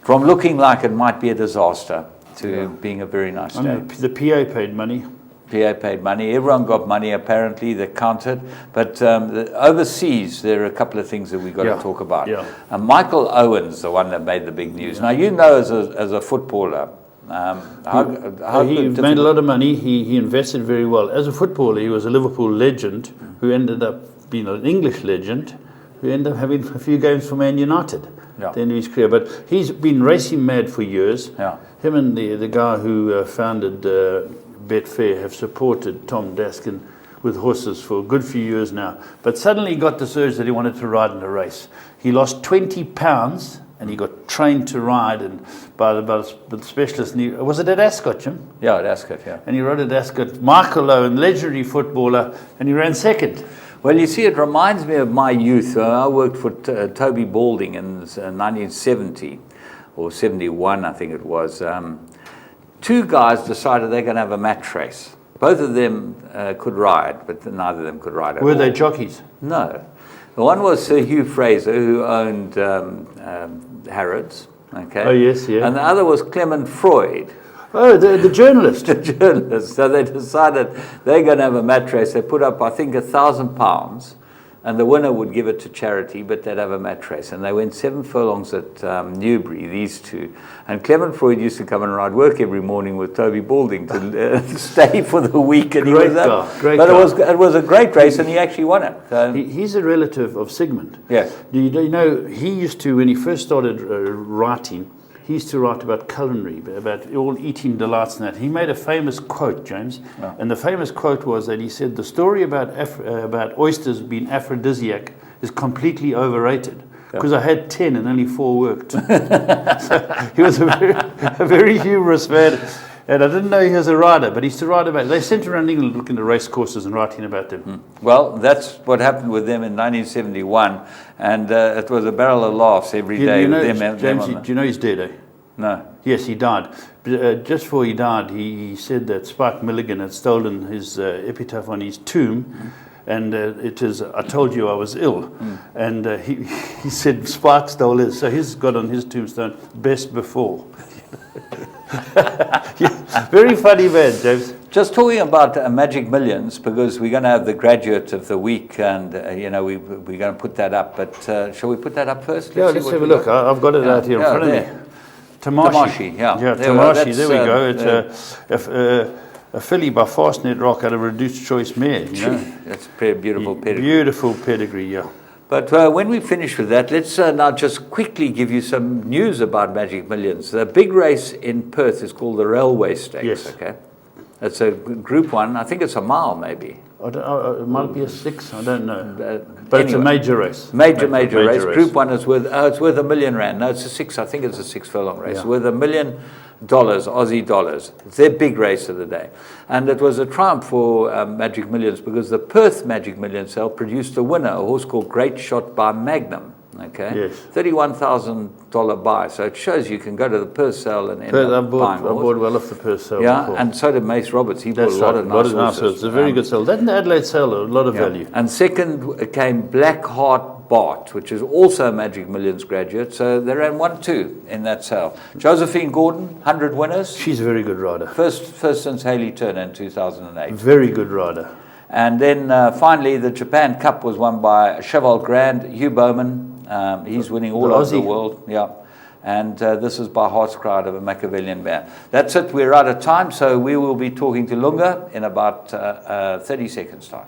from looking like it might be a disaster to being a very nice day. The PA paid money. PA paid money. Everyone got money, apparently. They counted. But overseas, there are a couple of things that we've got to talk about. Yeah. Michael Owen's the one that made the big news. Now, as a footballer, he made a lot of money. He invested very well. As a footballer, he was a Liverpool legend who ended up being an English legend who ended up having a few games for Man United at the end of his career. But he's been racing mad for years. Yeah. Him and the guy who founded Betfair have supported Tom Daskin with horses for a good few years now. But suddenly he got this urge that he wanted to ride in a race. He lost 20 pounds and he got trained to ride and by the specialist. Was it at Ascot, Jim? Yeah, at Ascot, yeah. And he rode at Ascot. Michael Owen, legendary footballer, and he ran second. Well, you see, it reminds me of my youth. I worked for Toby Balding in 1970 or 71, I think it was. Two guys decided they're going to have a match race. Both of them could ride, but neither of them could ride at all. Were they jockeys? No. The one was Sir Hugh Fraser, who owned Harrods. Okay. Oh, yes, yeah. And the other was Clement Freud. Oh, the journalist. The journalist. So they decided they're going to have a match race. They put up, I think, £1,000, and the winner would give it to charity, but they'd have a match race. And they went 7 furlongs at Newbury, these two. And Clement Freud used to come and ride work every morning with Toby Balding to stay for the week. And Great he was guy, great but guy. it was a great race, and he actually won it. So, He's a relative of Sigmund. yes. Do you know, he used to, when he first started writing, he used to write about culinary, about all eating delights and that. He made a famous quote, James, and the famous quote was that he said, the story about oysters being aphrodisiac is completely overrated, because I had 10 and only 4 worked. So he was a very humorous man, and I didn't know he was a rider, but he used to write about it. They sent around England looking at race courses and writing about them. Well, that's what happened with them in 1971, and it was a barrel of laughs every day. James, do you know he's dead, eh? No. Yes, he died. But, just before he died, he said that Spike Milligan had stolen his epitaph on his tomb, and it is, I told you I was ill. And he said Spike stole his, so he's got on his tombstone, best before. Very funny man, James. Just talking about Magic Millions, because we're going to have the graduate of the week, and we're going to put that up. But shall we put that up first? Let's have a look. I've got it out here in front of me. Tamashi. Tamashi. There we go. It's a filly by Fastnet Rock out of a reduced choice mare. That's a beautiful pedigree. Beautiful pedigree, yeah. But when we finish with that, let's now just quickly give you some news about Magic Millions. The big race in Perth is called the Railway Stakes. Yes. Okay, it's a Group 1. I think it's a mile, maybe. It might be a 6. I don't know. anyway, But it's a major race. Major race. Group 1 is worth it's worth R1 million. No, it's a 6. I think it's a 6 furlong race. Yeah. Worth $1 million, Aussie dollars. It's their big race of the day, and it was a triumph for Magic Millions because the Perth Magic Million sale produced a winner, a horse called Great Shot by Magnum. Okay. Yes. $31,000 buy. So it shows you can go to the Perth sale and end up buying a horse. I bought well off the Perth sale. Yeah, before. and so did Mace Roberts. He bought a lot of nice horses. It's a very good sale. That and the Adelaide sale, a lot of value. And second came Blackheart Bart, which is also a Magic Millions graduate. So they ran 1-2 in that sale. Josephine Gordon, 100 winners. She's a very good rider. First since Hayley Turner in 2008. Very good rider. And then finally, the Japan Cup was won by Cheval Grand, Hugh Bowman. He's winning all over the world. Yeah. And this is by Heart's Cry of a Machiavellian Bear. That's it. We're out of time. So we will be talking to Lunga in about 30 seconds' time.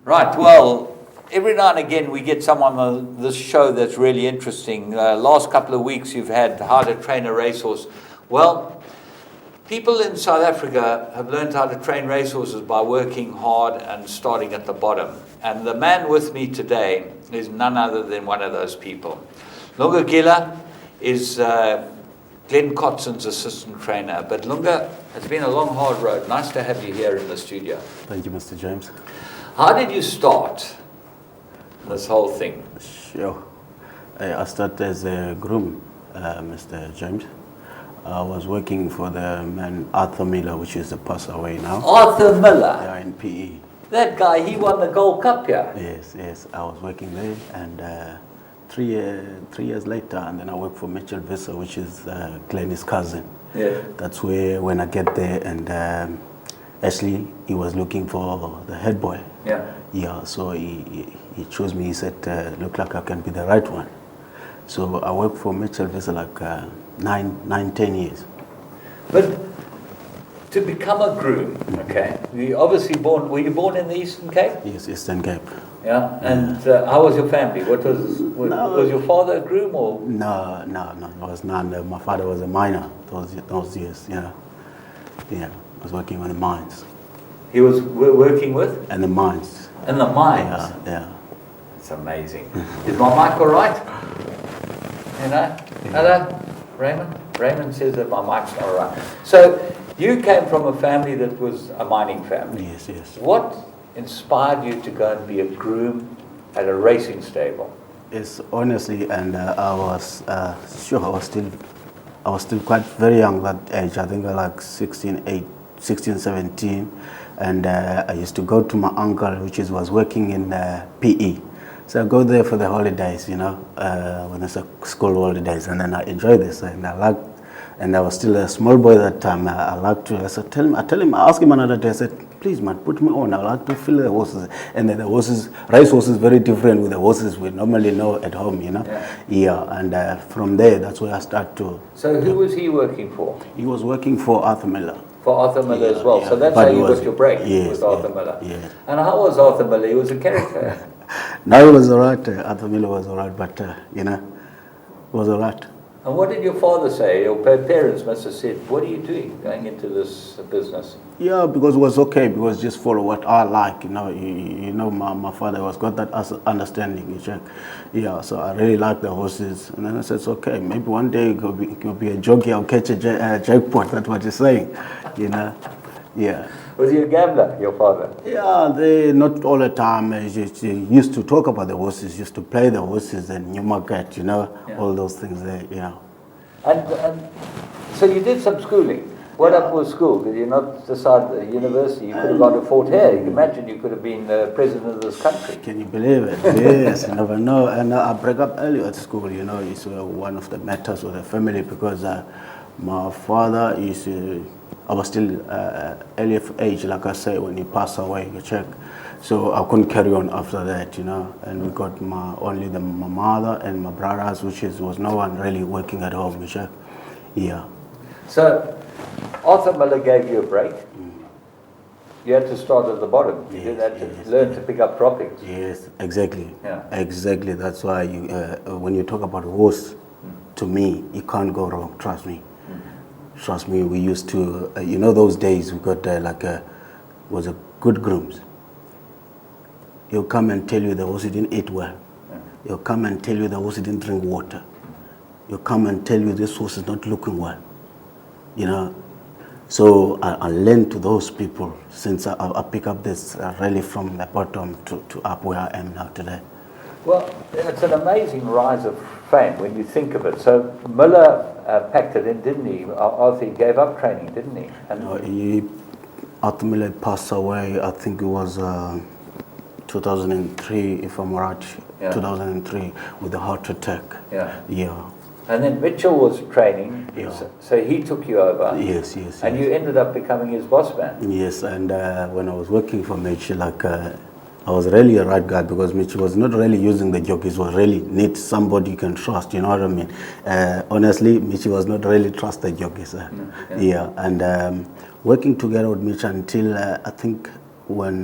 Right, well, every now and again we get someone on this show that's really interesting. Last couple of weeks you've had how to train a racehorse. Well, people in South Africa have learned how to train racehorses by working hard and starting at the bottom. And the man with me today is none other than one of those people. Lunga Gila is Glenn Cotson's assistant trainer. But Lunga, it's been a long, hard road. Nice to have you here in the studio. Thank you, Mr. James. How did you start this whole thing? Sure. I started as a groom, Mr. James. I was working for the man Arthur Miller, which is passed away now. Arthur Miller? Yeah, in PE. That guy, he won the Gold Cup here. Yes. I was working there, and 3 years later, and then I worked for Mitchell Visser, which is Glenny's cousin. Yeah. That's where, when I get there, and actually, he was looking for the head boy. Yeah. Yeah, so he chose me. He said, look like I can be the right one. So I worked for Mitchell Visser like 10 years. But to become a groom, okay, you obviously were you born in the Eastern Cape? Yes, Eastern Cape. Yeah, and how was your family? Was your father a groom or? No, it was none. My father was a miner those years, yeah. Yeah, I was working on the mines. He was working with? And the mines. In the mines? Yeah. It's amazing. Is my mic all right? You know? Hello, Raymond? Raymond says that my mic's not all right. So you came from a family that was a mining family. Yes. What inspired you to go and be a groom at a racing stable? It's honestly, and I was sure I was still quite very young that age. I think I like 16, 17. And I used to go to my uncle, which was working in PE. So I go there for the holidays, when it's a school holidays, and then I enjoy this, and I was still a small boy that time. I like to. I asked him another day. I said, "Please, man, put me on. I like to feel the horses." And then the horses, race horses, very different with the horses we normally know at home, Yeah. And from there, that's where I start to. So who was he working for? He was working for Arthur Miller. For Arthur Miller as well. Yeah. So that's But how you got your break with Arthur Miller. Yeah. And how was Arthur Miller? He was a character. No, he was all right. Arthur Miller was all right, but was all right. And what did your father say? Your parents must have said, "What are you doing going into this business?" Yeah, because it was okay, because just follow what I like, my father was got that understanding, you check. Yeah, so I really like the horses, and then I said, it's okay, maybe one day it could be a jockey, I'll catch a jackpot, that's what you're saying, yeah. Was he a gambler, your father? Yeah, they not all the time. They used to talk about the horses, used to play the horses and Newmarket, all those things there, And so you did some schooling. What up was school? Did you not decide the university? You could have gone to Fort Hare. You can imagine you could have been the president of this country. Can you believe it? Yes, you never know. And I break up early at school, it's one of the matters of the family, because my father I was still early of age, like I say, when he passed away, you check. So I couldn't carry on after that, And we got only my mother and my brothers, was no one really working at home, you check. Yeah. So Arthur Miller gave you a break. You had to start at the bottom. You had to learn to pick up droppings. Yes, exactly. Yeah. Exactly. That's why when you talk about horse, to me, you can't go wrong. Trust me. Trust me. We used to, those days we got was a good grooms. He'll come and tell you the horse didn't eat well. He'll come and tell you the horse didn't drink water. He'll come and tell you this horse is not looking well. So I learned to those people since I pick up this really from the bottom to up where I am now today. Well, it's an amazing rise of fame when you think of it. So Miller packed it in, didn't he? Arthur gave up training, didn't he? And Arthur Miller passed away, I think it was 2003, if I'm right, 2003, with a heart attack. Yeah. And then Mitchell was training, so he took you over. Yes. And you ended up becoming his boss man. Yes, and when I was working for Mitchell, I was really a right guy because Mitch was not really using the jockeys, was really need somebody you can trust, you know what I mean? Honestly, Mitch was not really trust the jockeys. Yeah, and working together with Mitch until I think when,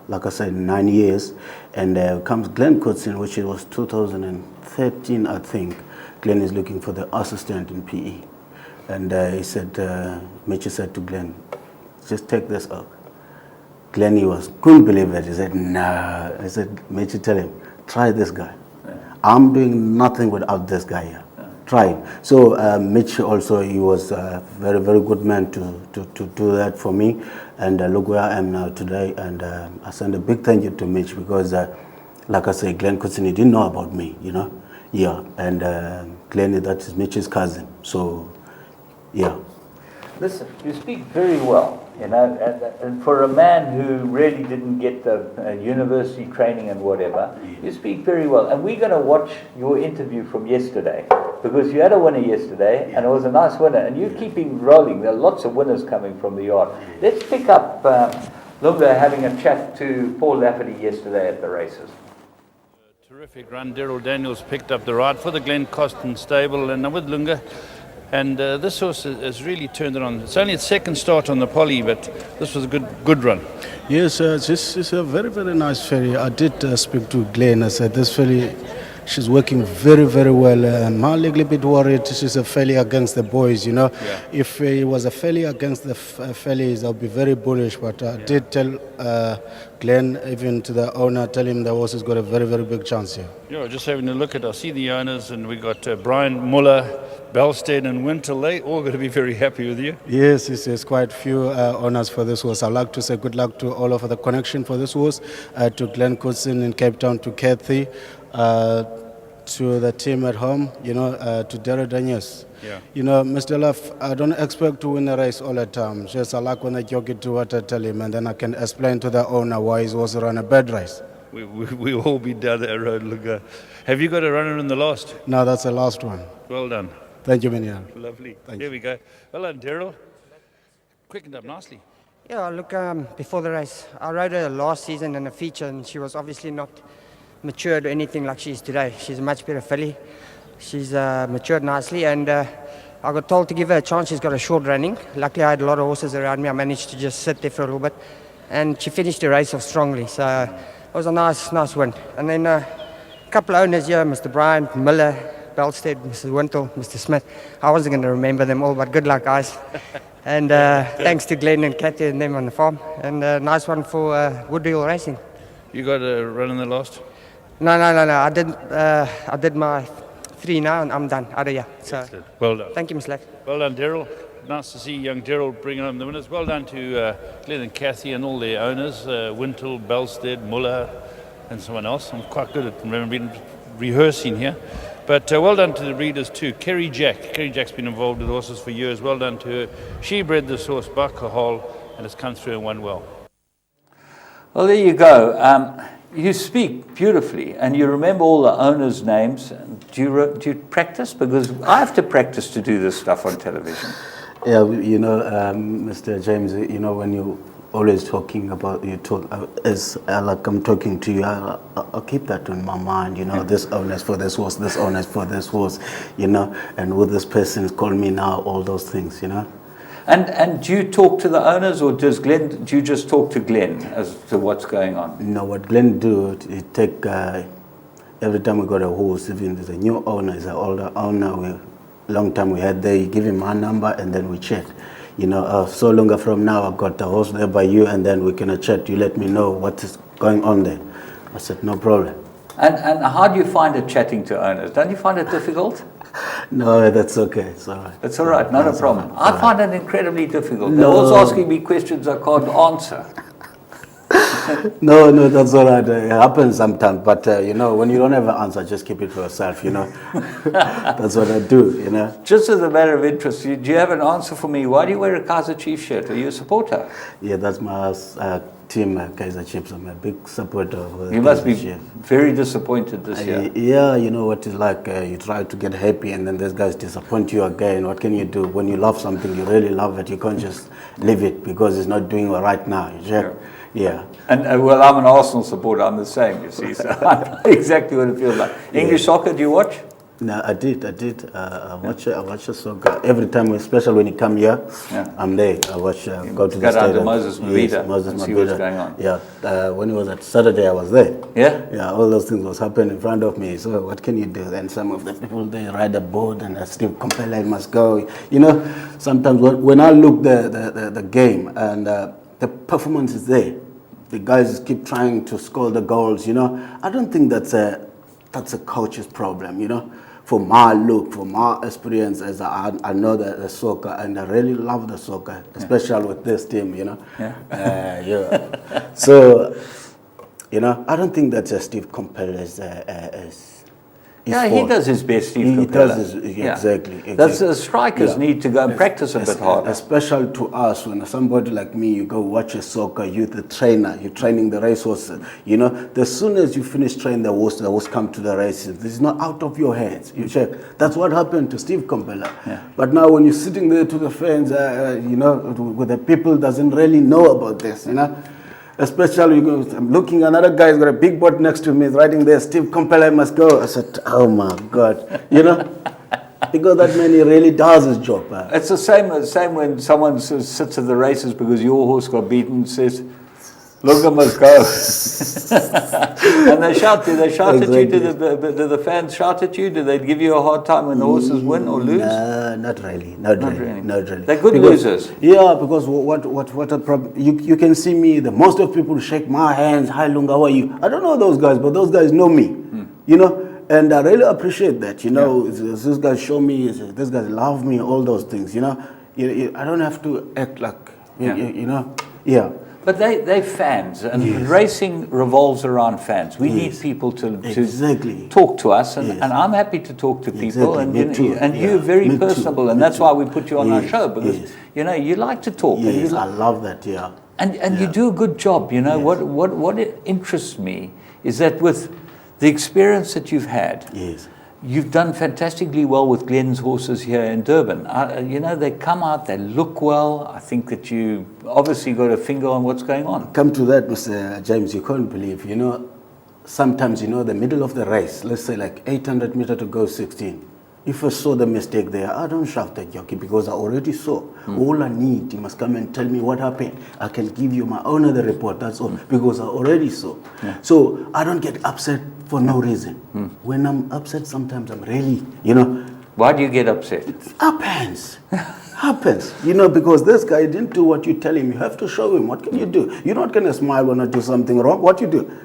like I said, 9 years, and comes Glenn Coetzee, which was 2013, I think. Glenn is looking for the assistant in PE. And he said, Mitch said to Glenn, just take this up. Glenn, couldn't believe it. He said, no. I said, Mitch, tell him, try this guy. I'm doing nothing without this guy here. Try him. So Mitch also, he was a very, very good man to do that for me. And look where I am now today. And I send a big thank you to Mitch because, like I say, Glenn Coetzee didn't know about me, you know. Yeah, and Glenn, that is Mitch's cousin. So, yeah. Listen, you speak very well, you know, and for a man who really didn't get the university training and whatever, you speak very well. And we're going to watch your interview from yesterday, because you had a winner yesterday, and it was a nice winner, and you're keeping rolling. There are lots of winners coming from the yard. Let's pick up Lunga having a chat to Paul Lafferty yesterday at the races. Terrific run. Daryl Daniels picked up the ride for the Glen Costin stable, and with Lunga. And this horse has really turned it on. It's only its second start on the poly, but this was a good run. Yes, this is a very, very nice filly. I did speak to Glenn. I said, this filly, she's working very, very well. I'm a little bit worried she's a filly against the boys, you know. Yeah. If it was a filly against the fillies, I'll be very bullish. But I did tell Glenn, even to the owner, tell him the horse has got a very, very big chance here. Yeah, just having a look at, I see the owners, and we got Brian Muller, Belstead and Winter. They all going to be very happy with you. Yes, there's quite few owners for this horse. I'd like to say good luck to all of the connection for this horse, to Glenn Coetzee in Cape Town, to Kathy, to the team at home, you know, to Daryl Daniels. Yeah. You know, Mr. Love, I don't expect to win a race all the time. Just I like when I jockey do what I tell him, and then I can explain to the owner why he's also run a bad race. We all be down that road. Look, have you got a runner in the last? No, that's the last one. Well done. Thank you, Minian. Lovely. Thanks. Here we go. Well done, Daryl. Quickened up nicely. Yeah, look, before the race, I rode her last season in a feature, and she was obviously not matured or anything like she is today. She's a much better filly. She's matured nicely, and I got told to give her a chance. She's got a short running. Luckily, I had a lot of horses around me. I managed to just sit there for a little bit, and she finished the race off strongly. So it was a nice win. And then a couple of owners here, Mr. Brian Miller, Belstead, Mrs. Wintle, Mr. Smith. I wasn't going to remember them all, but good luck, guys. And thanks to Glenn and Kathy and them on the farm. And a nice one for Woodville Racing. You got a run in the last? No. I did my 3 now, and I'm done out of here. So, well done. thank you, Ms. Leff. Well done, Daryl. Nice to see young Daryl bring home the winners. Well done to Glenn and Kathy and all their owners, Wintle, Belstead, Muller, and someone else. I'm quite good at remembering, rehearsing here. But well done to the breeders too. Kerry Jack. Kerry Jack's been involved with horses for years. Well done to her. She bred this horse, Bakahol, and has come through and won well. Well, there you go. You speak beautifully, and you remember all the owners' names. Do you practice? Because I have to practice to do this stuff on television. Yeah, you know, Mr. James, you know, when you always talking about, you talk as like I'm talking to you, I'll keep that in my mind, you know, this owners for this horse, this owners for this horse, you know, and with this person call me now, all those things, you know. And do you talk to the owners, or do you just talk to Glenn as to what's going on? No, what Glenn do, he take, every time we got a horse, even there's a new owner, is an older owner, long time we had there, you give him my number and then we chat. You know, so longer from now, I've got the horse there by you, and then we can chat. You let me know what is going on there. I said, no problem. And how do you find it chatting to owners? Don't you find it difficult? No, that's okay. It's all right. It's all right, not a problem. Right. I find it incredibly difficult. No. They're always asking me questions I can't answer. No, that's all right. It happens sometimes. But, you know, when you don't have an answer, just keep it for yourself, you know. That's what I do, you know. Just as a matter of interest, do you have an answer for me? Why do you wear a Kaiser Chiefs shirt? Are you a supporter? Yeah, that's my team, Kaiser Chiefs. I'm a big supporter of You must be Kaiser Chiefs. very disappointed this year. Yeah, you know what it's like. You try to get happy, and then these guys disappoint you again. What can you do? When you love something, you really love it. You can't just leave it because it's not doing well right now. Yeah. And well, I'm an Arsenal supporter. I'm the same, you see. So I know exactly what it feels like. English soccer, do you watch? No, I did. I watch soccer every time, especially when you come here. Yeah. I'm there. I watch. Go to the Go down to stadium. Moses Mabhida Yes, Moses and see Mabhida. what's going on. Yeah. When it was at Saturday, I was there. Yeah? Yeah. All those things was happening in front of me. So what can you do? Then some of the people they ride a boat and Steve Compella must go. You know, sometimes when I look the game and the performance is there, the guys keep trying to score the goals. You know, I don't think that's a coach's problem. You know. From my look, from my experience, as I know the soccer, and I really love the soccer, especially with this team, you know. Yeah. So, you know, I don't think that Steve Compella is Yeah, he does his best, Steve He Compella. does his, exactly. That's the strikers need to go and practice a bit harder. Especially to us, when somebody like me, you go watch a soccer, you're the trainer, you're training the racehorses. You know, as soon as you finish training the horse come to the races. This is not out of your hands. You check. That's what happened to Steve Compella. Yeah. But now when you're sitting there to the fans, you know, with the people doesn't really know about this, you know. Especially, I'm looking, another guy's got a big board next to me, is writing there, Steve Compella must go. I said, oh my God, you know, because that man, he really does his job. It's the same when someone sits at the races because your horse got beaten, says, Logan must go. And they shout at you. Do the fans shout at you? Do they give you a hard time when the horses win or lose? Not really. Not really. They're good losers. Yeah, because what a problem. You can see me, most of people shake my hands, hi Lunga, how are you? I don't know those guys, but those guys know me. You know, and I really appreciate that. You know, these guys show me, these guys love me, all those things, you know. I don't have to act like, you know, But they fans, and racing revolves around fans. We need people to talk to us, and I'm happy to talk to people. And you're very personable, and that's why we put you on our show, because you know you like to talk. Yes, I love that. Yeah. And you do a good job. You know what interests me is that with the experience that you've had. Yes. You've done fantastically well with Glenn's horses here in Durban. You know, they come out, they look well. I think that you obviously got a finger on what's going on. Come to that, Mr. James, you can't believe, you know, sometimes, you know, the middle of the race, let's say like 800 meters to go 16. If I saw the mistake there, I don't shout at jockey because I already saw. All I need, you must come and tell me what happened. I can give you my own other report, that's all, because I already saw. So I don't get upset for no reason. When I'm upset, sometimes I'm really, you know. Why do you get upset? It happens. You know, because this guy didn't do what you tell him. You have to show him. What can you do? You're not going to smile when I do something wrong. What you do?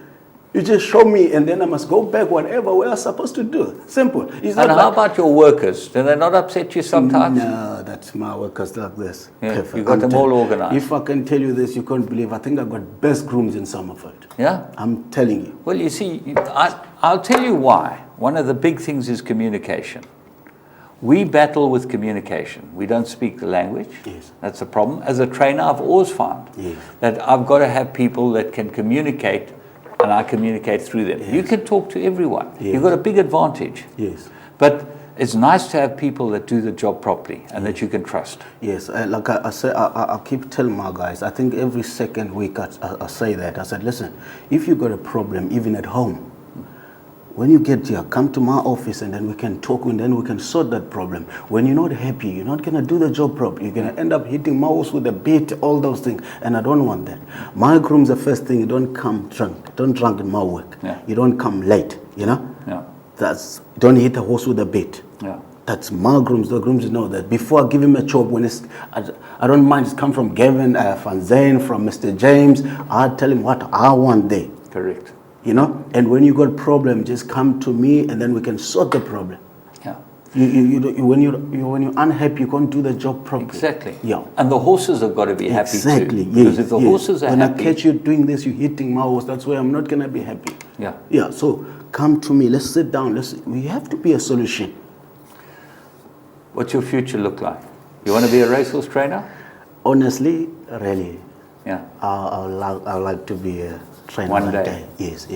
You just show me, and then I must go back whatever we are supposed to do. Simple. And how about your workers? Do they not upset you sometimes? No, that's my workers like this. Yeah, you got them all organized. If I can tell you this, you can't believe. I think I got best grooms in Somerford. Yeah? I'm telling you. Well, you see, I'll tell you why. One of the big things is communication. We battle with communication. We don't speak the language. Yes. That's a problem. As a trainer, I've always found that I've got to have people that can communicate, and I communicate through them. You can talk to everyone. You've got a big advantage. Yes. But it's nice to have people that do the job properly and that you can trust. Yes, like I say, I keep telling my guys, I think every second week I say that. I said, listen, if you got a problem, even at home, when you get here, come to my office and then we can talk and then we can sort that problem. When you're not happy, you're not going to do the job properly. You're going to end up hitting my horse with a bit, all those things. And I don't want that. My groom's the first thing, you don't come drunk. Don't drunk in my work. You don't come late, you know? Don't hit a horse with a bit. That's my grooms. The grooms know that. Before I give him a chop, when it's, I don't mind it's come from Gavin, Van Zane, from Mr. James. I tell him what I want there. Correct. You know, and when you got a problem, just come to me, and then we can sort the problem. Yeah. When you're unhappy, you can't do the job properly. Exactly. Yeah. And the horses have got to be happy too. Exactly. Because if the horses are when happy, I catch you doing this, you're hitting my horse. That's why I'm not gonna be happy. Yeah. Yeah. So come to me. Let's sit down. We have to be a solution. What's your future look like? You want to be a racehorse trainer? Honestly, really. Yeah. I like to be a trainer one day. Yes.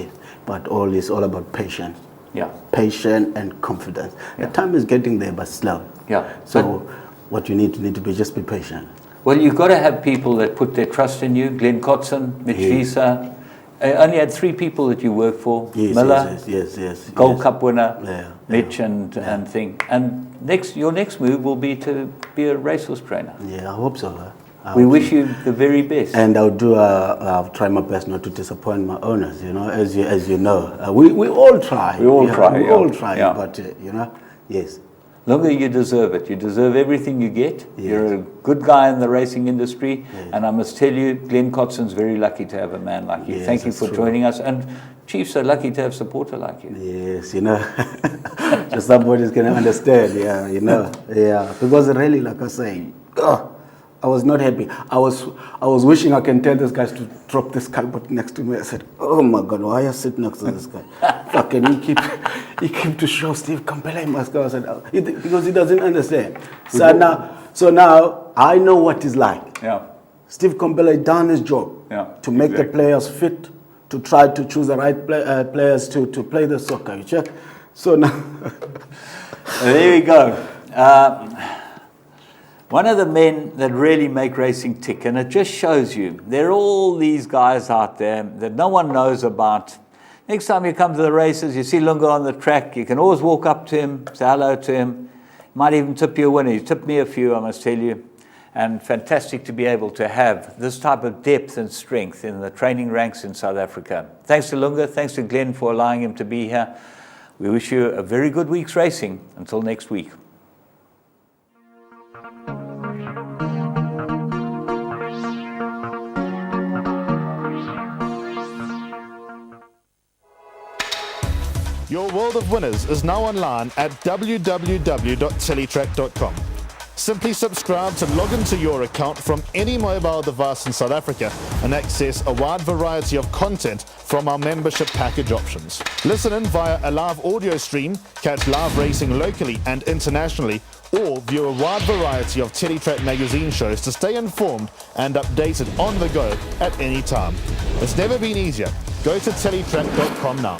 But it's all about patience. Yeah. Patience and confidence. The time is getting there, but slow. Yeah. So what you need to be just be patient. Well, you've got to have people that put their trust in you. Glenn Kotson, Mitch Visa. Only had 3 people that you work for. Yes, Miller, yes. Gold Cup winner, Yeah, Mitch and thing. And your next move will be to be a racehorse trainer. Yeah, I hope so. We wish you the very best. And I'll try my best not to disappoint my owners. You know, as you know, we all try. We all try. We all try. Yeah. But you know, yes. Lunga, you deserve it. You deserve everything you get. Yes. You're a good guy in the racing industry. Yes. And I must tell you, Glenn Kotson's very lucky to have a man like you. Yes, Thank you that's for true. joining us. And Chiefs are lucky to have a supporter like you. Yes, you know, just somebody's gonna understand. Yeah, you know, yeah, because really, like I say, I was not happy. I was wishing I can tell this guys to drop this cardboard next to me. I said, oh my God, why are you sitting next to this guy? Fucking he keep to show Steve Campbell he must go. I said, because he doesn't understand. So now I know what it's like. Yeah. Steve Campbell done his job to make the players fit, to try to choose the right players to play the soccer. You check? So now... There we go. One of the men that really make racing tick, and it just shows you, there are all these guys out there that no one knows about. Next time you come to the races, you see Lunga on the track, you can always walk up to him, say hello to him. Might even tip you a winner. He's tipped me a few, I must tell you. And fantastic to be able to have this type of depth and strength in the training ranks in South Africa. Thanks to Lunga, thanks to Glenn for allowing him to be here. We wish you a very good week's racing. Until next week. Your World of Winners is now online at www.teletrack.com. Simply subscribe to log into your account from any mobile device in South Africa and access a wide variety of content from our membership package options. Listen in via a live audio stream, catch live racing locally and internationally, or view a wide variety of Teletrack magazine shows to stay informed and updated on the go at any time. It's never been easier. Go to teletrack.com now.